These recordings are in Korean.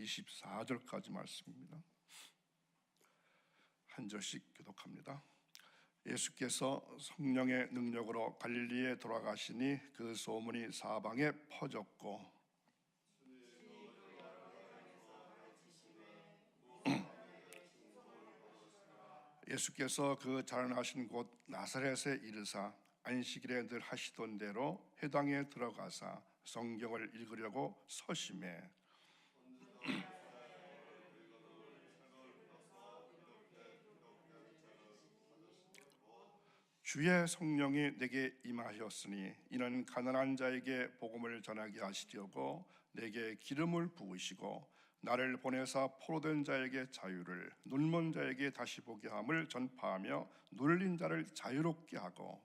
24절까지 말씀입니다. 한 절씩 교독합니다. 예수께서 성령의 능력으로 갈릴리에 돌아가시니 그 소문이 사방에 퍼졌고 예수께서 그 자라나신 곳 나사렛에 이르사 안식일에 늘 하시던 대로 회당에 들어가사 성경을 읽으려고 서심해 주의 성령이 내게 임하셨으니 이는 가난한 자에게 복음을 전하게 하시려고 내게 기름을 부으시고 나를 보내사 포로된 자에게 자유를 눈먼 자에게 다시 보게 함을 전파하며 눌린 자를 자유롭게 하고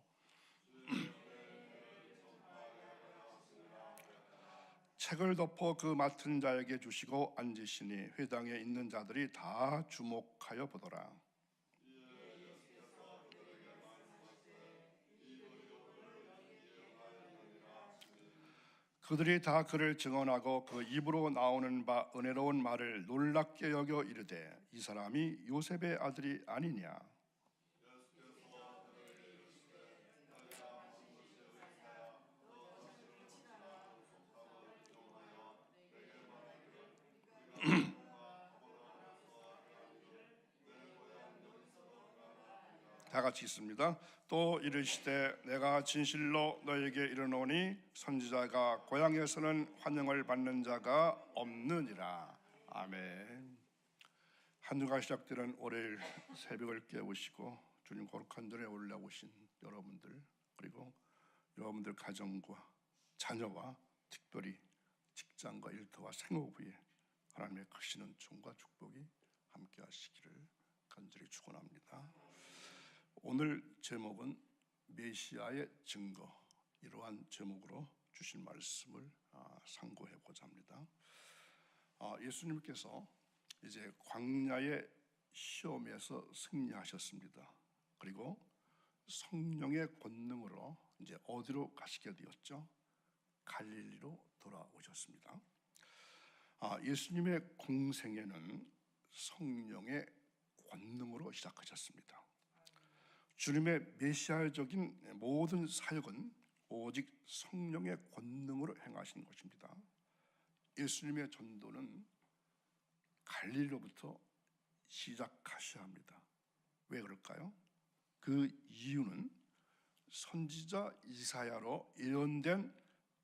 책을 덮어 그 맡은 자에게 주시고 앉으시니 회당에 있는 자들이 다 주목하여 보더라. 그들이 다 그를 증언하고 그 입으로 나오는 바 은혜로운 말을 놀랍게 여겨 이르되 이 사람이 요셉의 아들이 아니냐. 다 같이 있습니다. 또 이르시되 내가 진실로 너에게 이르노니 선지자가 고향에서는 환영을 받는 자가 없느니라. 아멘. 한 주가 시작되는 월요일 새벽을 깨우시고 주님 거룩한 전에 올라오신 여러분들, 그리고 여러분들 가정과 자녀와 특별히 직장과 일터와 생업에 하나님의 크신 은총과 축복이 함께 하시기를 간절히 축원합니다. 오늘 제목은 메시아의 증거, 이러한 제목으로 주신 말씀을 상고해보자 합니다. 예수님께서 이제 광야의 시험에서 승리하셨습니다. 그리고 성령의 권능으로 이제 어디로 가시게 되었죠? 갈릴리로 돌아오셨습니다. 예수님의 공생애는 성령의 권능으로 시작하셨습니다. 주님의 메시아적인 모든 사역은 오직 성령의 권능으로 행하신 것입니다. 예수님의 전도는 갈릴리로부터 시작하셔야 합니다. 왜 그럴까요? 그 이유는 선지자 이사야로 예언된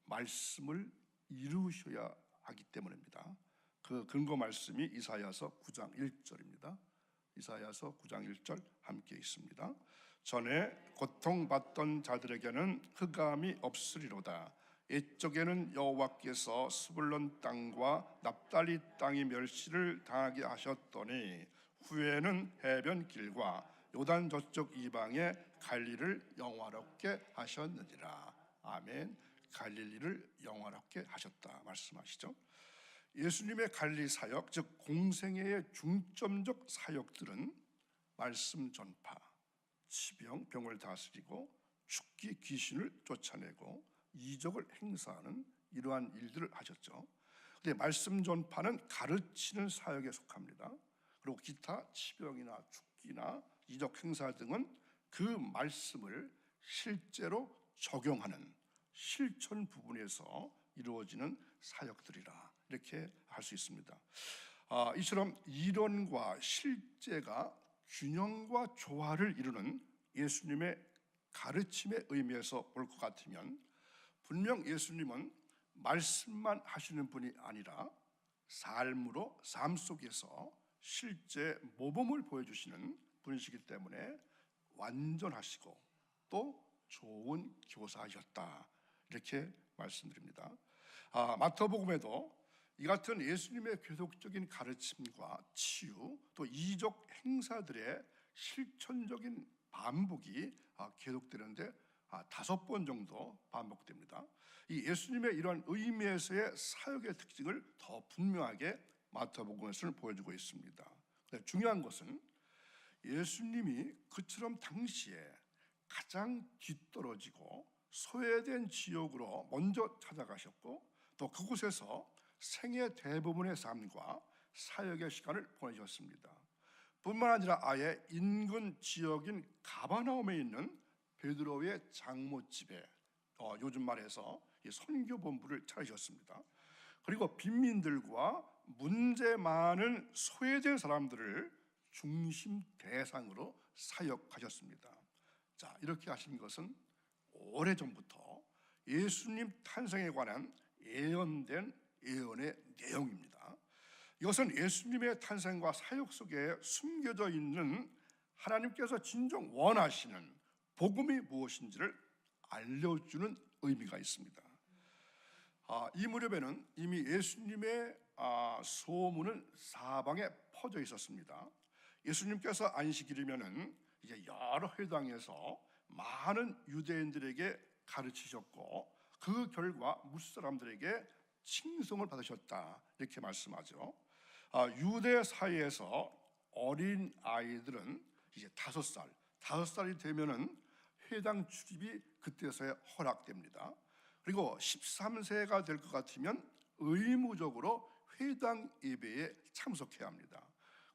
말씀을 이루셔야 하기 때문입니다. 그 근거 말씀이 이사야서 9장 1절입니다. 이사야서 9장 1절 함께 있습니다. 전에 고통받던 자들에게는 흑암이 없으리로다. 옛적에는 여호와께서 스불론 땅과 납달리 땅이 멸시를 당하게 하셨더니 후에는 해변 길과 요단 저쪽 이방의 갈릴리를 영화롭게 하셨느니라. 아멘. 갈릴리를 영화롭게 하셨다 말씀하시죠. 예수님의 갈릴리 사역, 즉 공생애의 중점적 사역들은 말씀 전파, 치병, 병을 다스리고 죽기 귀신을 쫓아내고 이적을 행사하는 이러한 일들을 하셨죠. 그런데 말씀 전파는 가르치는 사역에 속합니다. 그리고 기타 치병이나 죽기나 이적 행사 등은 그 말씀을 실제로 적용하는 실천 부분에서 이루어지는 사역들이라 이렇게 할 수 있습니다. 이처럼 이론과 실제가 균형과 조화를 이루는 예수님의 가르침의 의미에서 볼 것 같으면 분명 예수님은 말씀만 하시는 분이 아니라 삶으로, 삶 속에서 실제 모범을 보여주시는 분이시기 때문에 완전하시고 또 좋은 교사이셨다 이렇게 말씀드립니다. 마태복음에도 이 같은 예수님의 계속적인 가르침과 치유 또 이적 행사들의 실천적인 반복이 계속되는데 5번 정도 반복됩니다. 이 예수님의 이러한 의미에서의 사역의 특징을 더 분명하게 마태복음에서는 보여주고 있습니다. 중요한 것은 예수님이 그처럼 당시에 가장 뒤떨어지고 소외된 지역으로 먼저 찾아가셨고 또 그곳에서 생애 대부분의 삶과 사역의 시간을 보내셨습니다. 뿐만 아니라 아예 인근 지역인 가버나움에 있는 베드로의 장모집에 요즘 말해서 선교본부를 차리셨습니다. 그리고 빈민들과 문제 많은 소외된 사람들을 중심 대상으로 사역하셨습니다. 자, 이렇게 하신 것은 오래전부터 예수님 탄생에 관한 예언된 예언의 내용입니다. 이것은 예수님의 탄생과 사역 속에 숨겨져 있는 하나님께서 진정 원하시는 복음이 무엇인지를 알려주는 의미가 있습니다. 이 무렵에는 이미 예수님의 소문은 사방에 퍼져 있었습니다. 예수님께서 안식일이면은 이제 여러 회당에서 많은 유대인들에게 가르치셨고 그 결과 무사람들에게 칭송을 받으셨다, 이렇게 말씀하죠. 유대 사회에서 어린 아이들은 이제 5살이 되면은 회당 출입이 그때서야 허락됩니다. 그리고 13세가 될 것 같으면 의무적으로 회당 예배에 참석해야 합니다.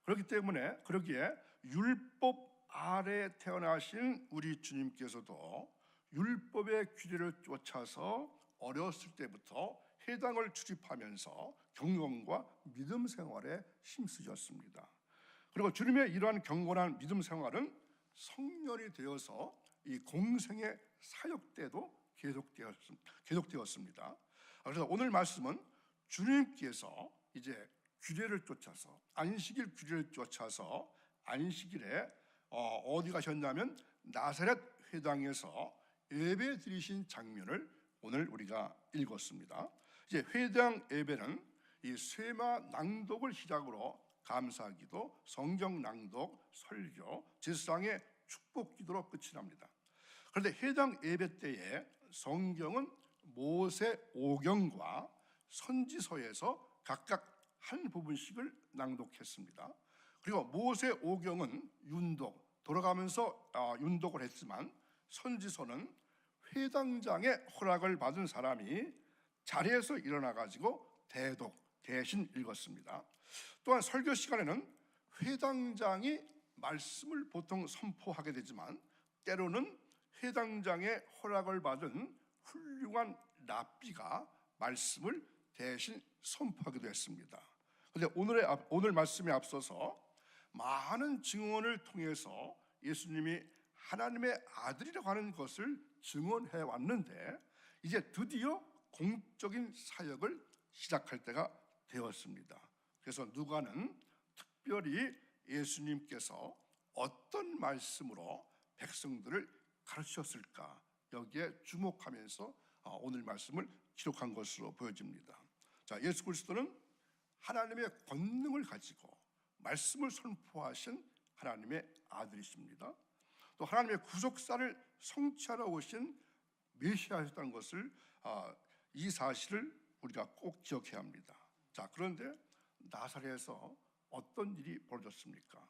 그렇기 때문에 그러기에 율법 아래 태어나신 우리 주님께서도 율법의 규례를 쫓아서 어렸을 때부터 회당을 출입하면서 경건과 믿음 생활에 힘쓰셨습니다. 그리고 주님의 이러한 경건한 믿음 생활은 성년이 되어서 이 공생의 사역 때도 계속되었습니다. 그래서 오늘 말씀은 주님께서 이제 규례를 쫓아서 안식일 규례를 쫓아서 안식일에 어디 가셨냐면 나사렛 회당에서 예배 드리신 장면을 오늘 우리가 읽었습니다. 이제 회당 예배는 이 쇠마 낭독을 시작으로 감사기도, 성경 낭독, 설교, 제사장의 축복 기도로 끝이 납니다. 그런데 회당 예배 때에 성경은 모세 오경과 선지서에서 각각 한 부분씩을 낭독했습니다. 그리고 모세 오경은 돌아가면서 윤독을 했지만 선지서는 회당장의 허락을 받은 사람이 자리에서 일어나 가지고 대신 읽었습니다. 또한 설교 시간에는 회당장이 말씀을 보통 선포하게 되지만 때로는 회당장의 허락을 받은 훌륭한 랍비가 말씀을 대신 선포하기도 했습니다. 그런데 오늘 말씀에 앞서서 많은 증언을 통해서 예수님이 하나님의 아들이라고 하는 것을 증언해 왔는데 이제 드디어 공적인 사역을 시작할 때가 되었습니다. 그래서 누가는 특별히 예수님께서 어떤 말씀으로 백성들을 가르치셨을까, 여기에 주목하면서 오늘 말씀을 기록한 것으로 보여집니다. 자, 예수 그리스도는 하나님의 권능을 가지고 말씀을 선포하신 하나님의 아들이십니다. 또 하나님의 구속사를 성취하러 오신 메시아였다는 것을 이 사실을 우리가 꼭 기억해야 합니다. 자, 그런데 나사렛에서 어떤 일이 벌어졌습니까?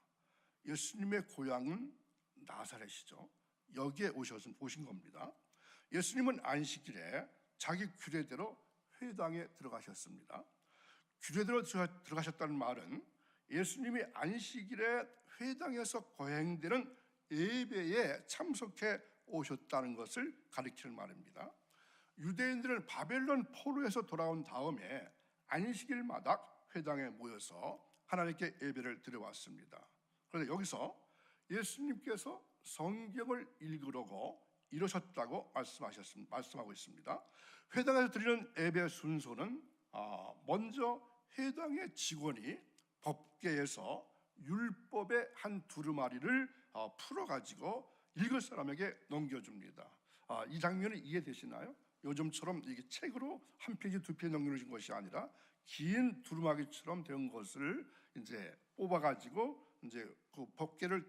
예수님의 고향은 나사렛이죠. 여기에 오신 겁니다. 예수님은 안식일에 자기 규례대로 회당에 들어가셨습니다. 규례대로 들어가셨다는 말은 예수님이 안식일에 회당에서 거행되는 예배에 참석해 오셨다는 것을 가리키는 말입니다. 유대인들은 바벨론 포로에서 돌아온 다음에 안식일마다 회당에 모여서 하나님께 예배를 드려왔습니다. 그런데 여기서 예수님께서 성경을 읽으려고 이러셨다고 말씀하고 있습니다. 회당에서 드리는 예배 순서는 먼저 회당의 직원이 법궤에서 율법의 한 두루마리를 풀어가지고 읽을 사람에게 넘겨줍니다. 이 장면이 이해되시나요? 요즘처럼 이게 책으로 한 페이지 두 페이지 넘겨주신 것이 아니라 긴 두루마기처럼 된 것을 이제 뽑아가지고 이제 그 법궤를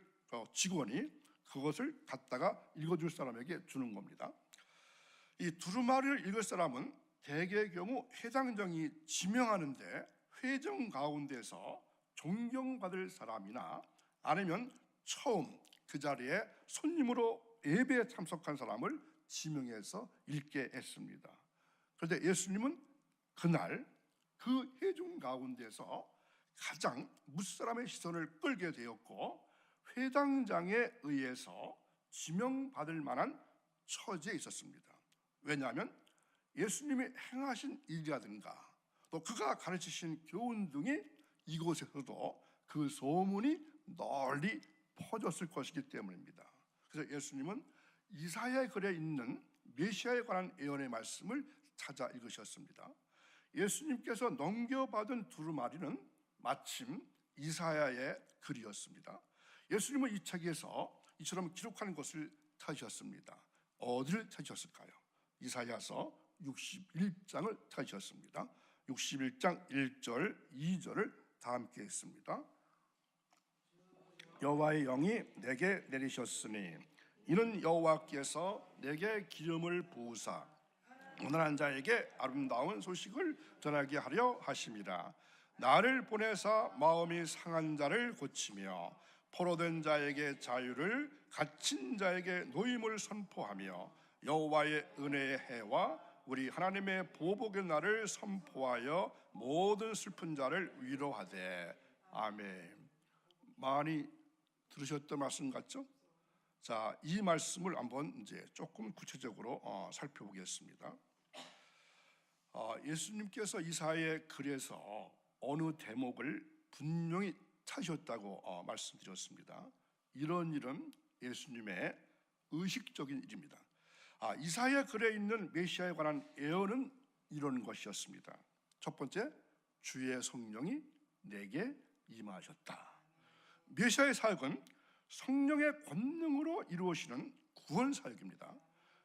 직원이 그것을 갖다가 읽어줄 사람에게 주는 겁니다. 이 두루마리를 읽을 사람은 대개의 경우 회당장이 지명하는데 회정 가운데서 존경받을 사람이나 아니면 처음 그 자리에 손님으로 예배에 참석한 사람을 지명해서 읽게 했습니다. 그런데 예수님은 그날 그 회중 가운데서 가장 무사람의 시선을 끌게 되었고 회당장에 의해서 지명받을 만한 처지에 있었습니다. 왜냐하면 예수님이 행하신 일이라든가 또 그가 가르치신 교훈 등이 이곳에서도 그 소문이 널리 퍼졌을 것이기 때문입니다. 그래서 예수님은 이사야의 글에 있는 메시아에 관한 예언의 말씀을 찾아 읽으셨습니다. 예수님께서 넘겨받은 두루마리는 마침 이사야의 글이었습니다. 예수님은 이 책에서 이처럼 기록하는 것을 찾으셨습니다. 어디를 찾으셨을까요? 이사야서 61장을 찾으셨습니다. 61장 1절, 2절을 다 함께 읽습니다. 여호와의 영이 내게 내리셨으니 이는 여호와께서 내게 기름을 부으사 가난한 자에게 아름다운 소식을 전하게 하려 하심이라. 나를 보내사 마음이 상한 자를 고치며 포로된 자에게 자유를, 갇힌 자에게 노임을 선포하며 여호와의 은혜의 해와 우리 하나님의 보복의 날을 선포하여 모든 슬픈 자를 위로하되. 아멘. 많이 들으셨던 말씀 같죠? 자, 이 말씀을 한번 이제 조금 구체적으로 살펴보겠습니다. 예수님께서 이사야의 글에서 어느 대목을 분명히 찾으셨다고 말씀드렸습니다. 이런 일은 예수님의 의식적인 일입니다. 이사야 글에 있는 메시아에 관한 예언은 이런 것이었습니다. 첫 번째, 주의 성령이 내게 임하셨다. 메시아의 사역은 성령의 권능으로 이루어지는 구원 사역입니다.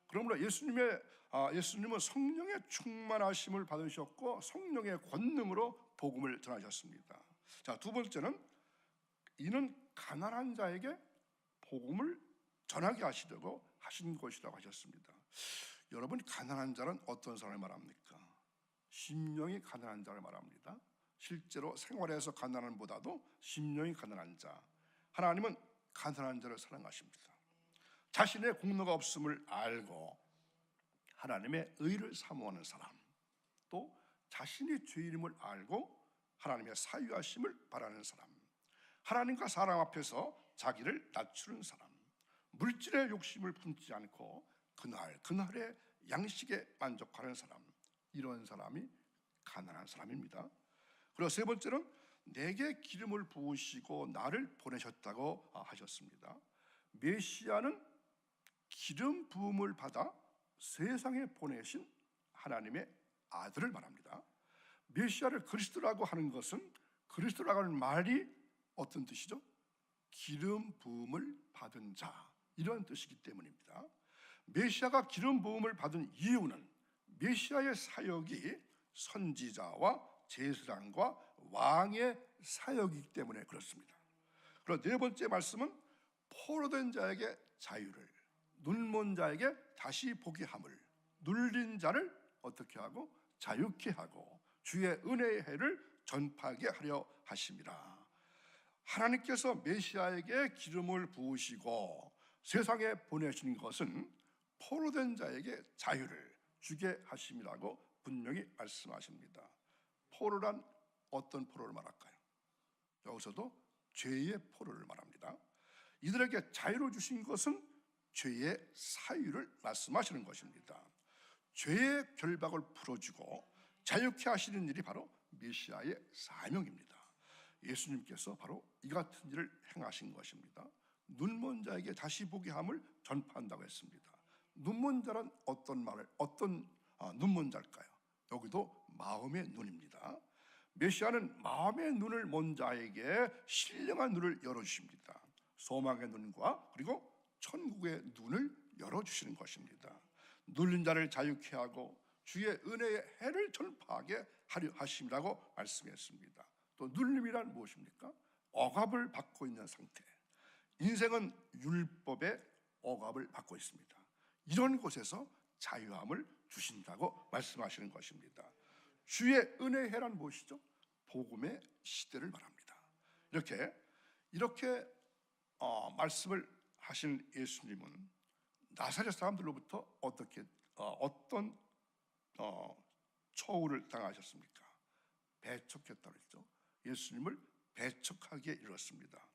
그러므로 예수님은 성령의 충만하심을 받으셨고 성령의 권능으로 복음을 전하셨습니다. 자, 두 번째는 이는 가난한 자에게 복음을 전하게 하시려고 하신 것이라고 하셨습니다. 여러분, 가난한 자는 어떤 사람을 말합니까? 심령이 가난한 자를 말합니다. 실제로 생활에서 가난함보다도 심령이 가난한 자. 하나님은 가난한 자를 사랑하십니다. 자신의 공로가 없음을 알고 하나님의 의를 사모하는 사람, 또 자신이 죄인임을 알고 하나님의 사유하심을 바라는 사람, 하나님과 사람 앞에서 자기를 낮추는 사람, 물질의 욕심을 품지 않고 그날의 양식에 만족하는 사람, 이런 사람이 가난한 사람입니다. 그리고 세 번째는 내게 기름을 부으시고 나를 보내셨다고 하셨습니다. 메시아는 기름 부음을 받아 세상에 보내신 하나님의 아들을 말합니다. 메시아를 그리스도라고 하는 것은, 그리스도라고 하는 말이 어떤 뜻이죠? 기름 부음을 받은 자, 이런 뜻이기 때문입니다. 메시아가 기름 부음을 받은 이유는 메시아의 사역이 선지자와 제사장과 왕의 사역이기 때문에 그렇습니다. 그리고 네 번째 말씀은 포로된 자에게 자유를, 눈먼 자에게 다시 보게 함을, 눌린 자를 어떻게 하고 자유케 하고 주의 은혜의 해를 전파하게 하려 하심이라. 하나님께서 메시아에게 기름을 부으시고 세상에 보내신 것은 포로된 자에게 자유를 주게 하심이라고 분명히 말씀하십니다. 포로란 어떤 포로를 말할까요? 여기서도 죄의 포로를 말합니다. 이들에게 자유를 주신 것은 죄의 사유를 말씀하시는 것입니다. 죄의 결박을 풀어주고 자유케 하시는 일이 바로 메시아의 사명입니다. 예수님께서 바로 이 같은 일을 행하신 것입니다. 눈먼 자에게 다시 보게 함을 전파한다고 했습니다. 눈먼 자란 어떤 눈먼 자일까요? 여기도 마음의 눈입니다. 메시아는 마음의 눈을 먼 자에게 신령한 눈을 열어주십니다. 소망의 눈과 그리고 천국의 눈을 열어주시는 것입니다. 눌린 자를 자유케 하고 주의 은혜의 해를 전파하게 하려 하심이라고 말씀했습니다. 또 눌림이란 무엇입니까? 억압을 받고 있는 상태. 인생은 율법의 억압을 받고 있습니다. 이런 곳에서 자유함을 주신다고 말씀하시는 것입니다. 주의 은혜의 해란 무엇이죠? 복음의 시대를 말합니다. 이렇게 말씀을 하신 예수님은 나사렛 사람들로부터 어떤 처우를 당하셨습니까? 배척했다고 했죠. 예수님을 배척하게 이뤘습니다.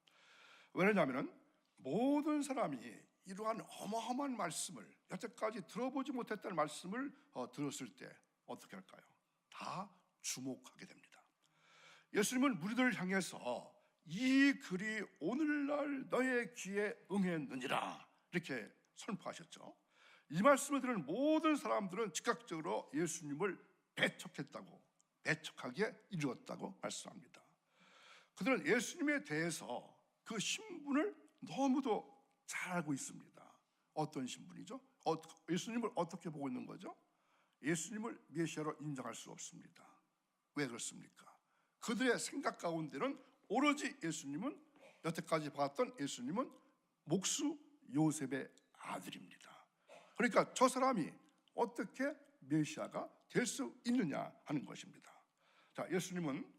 왜냐하면 모든 사람이 이러한 어마어마한 말씀을, 여태까지 들어보지 못했다는 말씀을 들었을 때 어떻게 할까요? 다 주목하게 됩니다. 예수님은 무리들을 향해서 이 글이 오늘날 너의 귀에 응했느니라 이렇게 선포하셨죠. 이 말씀을 들은 모든 사람들은 즉각적으로 예수님을 배척하게 이루었다고 말씀합니다. 그들은 예수님에 대해서 그 신분을 너무도 잘 알고 있습니다. 어떤 신분이죠? 예수님을 어떻게 보고 있는 거죠? 예수님을 메시아로 인정할 수 없습니다. 왜 그렇습니까? 그들의 생각 가운데는 오로지 예수님은, 여태까지 봤던 예수님은 목수 요셉의 아들입니다. 그러니까 저 사람이 어떻게 메시아가 될 수 있느냐 하는 것입니다. 자, 예수님은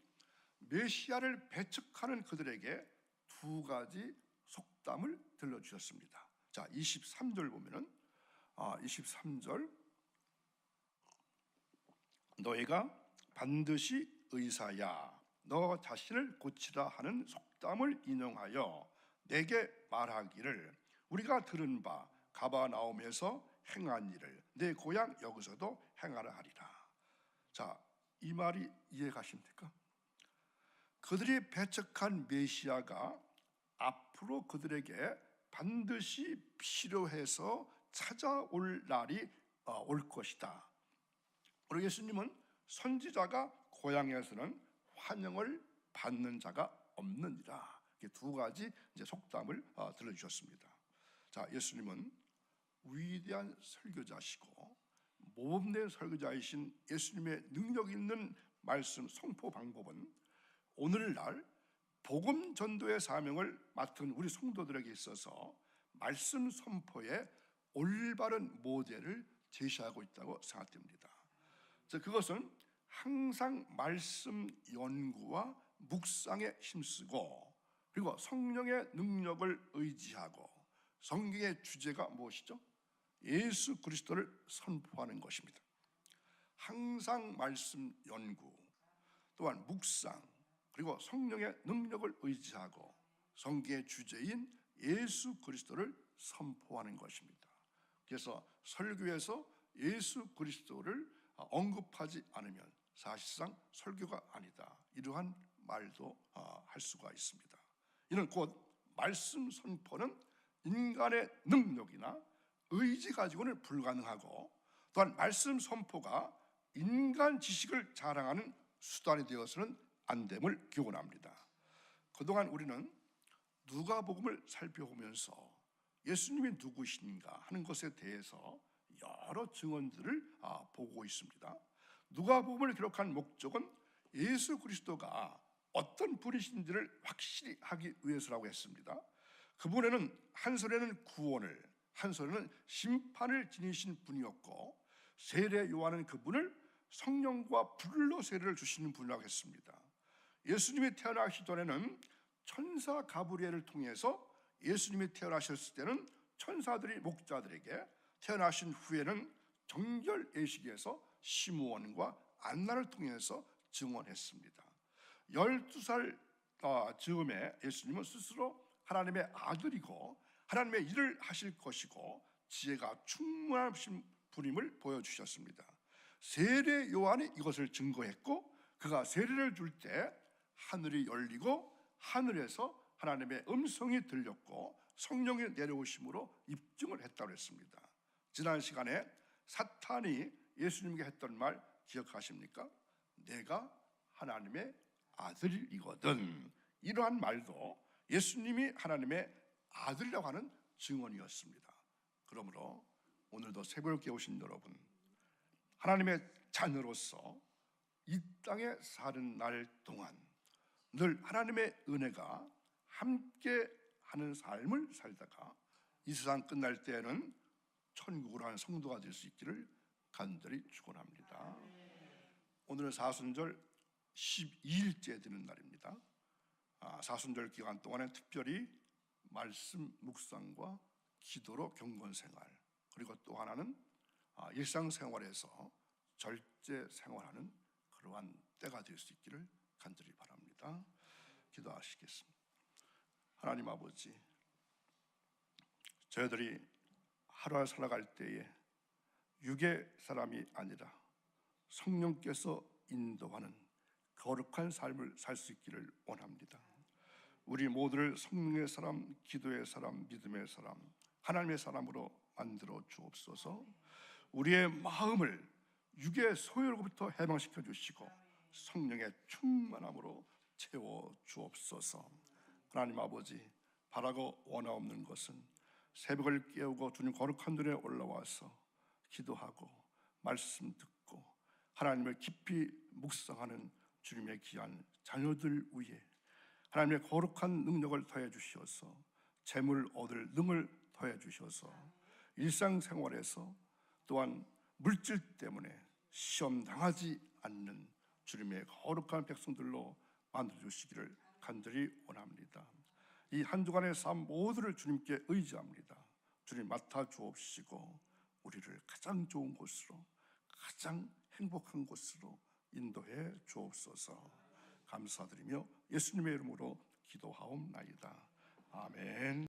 메시아를 배척하는 그들에게 두 가지 속담을 들려주셨습니다. 자, 23절 보면은 23절, 너희가 반드시 의사야 너 자신을 고치라 하는 속담을 인용하여 내게 말하기를 우리가 들은 바 가버나움에서 행한 일을 내 고향 여기서도 행하라 하리라. 자, 이 말이 이해가십니까? 그들이 배척한 메시아가 앞으로 그들에게 반드시 필요해서 찾아올 날이 올 것이다. 그리고 예수님은 선지자가 고향에서는 환영을 받는 자가 없느니라. 이렇게 두 가지 이제 속담을 들려주셨습니다. 자, 예수님은 위대한 설교자시고 모범된 설교자이신 예수님의 능력 있는 말씀 선포 방법은 오늘날 복음 전도의 사명을 맡은 우리 성도들에게 있어서 말씀 선포의 올바른 모델을 제시하고 있다고 생각됩니다. 그것은 항상 말씀 연구와 묵상에 힘쓰고, 그리고 성령의 능력을 의지하고, 성경의 주제가 무엇이죠? 예수 그리스도를 선포하는 것입니다. 항상 말씀 연구, 또한 묵상, 그리고 성령의 능력을 의지하고 성경의 주제인 예수 그리스도를 선포하는 것입니다. 그래서 설교에서 예수 그리스도를 언급하지 않으면 사실상 설교가 아니다, 이러한 말도 할 수가 있습니다. 이는 곧 말씀 선포는 인간의 능력이나 의지 가지고는 불가능하고, 또한 말씀 선포가 인간 지식을 자랑하는 수단이 되어서는 안 됨을 교훈합니다. 그동안 우리는 누가복음을 살펴보면서 예수님이 누구신가 하는 것에 대해서 여러 증언들을 보고 있습니다. 누가복음을 기록한 목적은 예수 그리스도가 어떤 분이신지를 확실히 하기 위해서라고 했습니다. 그분에는 한손에는 구원을, 한손에는 심판을 지니신 분이었고, 세례 요한은 그분을 성령과 불로 세례를 주시는 분이라고 했습니다. 예수님이 태어나시기 전에는 천사 가브리엘을 통해서, 예수님이 태어나셨을 때는 천사들이 목자들에게, 태어나신 후에는 정결 예식에서 시므온과 안나를 통해서 증언했습니다. 12살 즈음에 예수님은 스스로 하나님의 아들이고 하나님의 일을 하실 것이고 지혜가 충만하신 분임을 보여주셨습니다. 세례 요한이 이것을 증거했고, 그가 세례를 줄 때 하늘이 열리고 하늘에서 하나님의 음성이 들렸고 성령이 내려오심으로 입증을 했다고 했습니다. 지난 시간에 사탄이 예수님께 했던 말 기억하십니까? 내가 하나님의 아들이거든. 이러한 말도 예수님이 하나님의 아들이라고 하는 증언이었습니다. 그러므로 오늘도 새벽에 오신 여러분, 하나님의 자녀로서 이 땅에 사는 날 동안 늘 하나님의 은혜가 함께 하는 삶을 살다가 이 세상 끝날 때에는 천국으로 가는 성도가 될 수 있기를 간절히 축원합니다. 오늘은 사순절 12일째 되는 날입니다. 사순절 기간 동안에 특별히 말씀 묵상과 기도로 경건 생활, 그리고 또 하나는 일상생활에서 절제 생활하는 그러한 때가 될 수 있기를 간절히 바랍니다. 기도하시겠습니다. 하나님 아버지, 저희들이 하루를 살아갈 때에 육의 사람이 아니라 성령께서 인도하는 거룩한 삶을 살 수 있기를 원합니다. 우리 모두를 성령의 사람, 기도의 사람, 믿음의 사람, 하나님의 사람으로 만들어 주옵소서. 우리의 마음을 육의 소유로부터 해방시켜 주시고 성령의 충만함으로 채워 주옵소서. 하나님 아버지, 바라고 원하옵는 것은 새벽을 깨우고 주님 거룩한 눈에 올라와서 기도하고 말씀 듣고 하나님을 깊이 묵상하는 주님의 귀한 자녀들 위에 하나님의 거룩한 능력을 더해 주시어서 재물 얻을 능을 더해 주셔서 일상생활에서 또한 물질 때문에 시험 당하지 않는 주님의 거룩한 백성들로 만들어 주시기를 간절히 원합니다. 이 한 주간의 삶 모두를 주님께 의지합니다. 주님 맡아 주옵시고 우리를 가장 좋은 곳으로, 가장 행복한 곳으로 인도해 주옵소서. 감사드리며 예수님의 이름으로 기도하옵나이다. 아멘.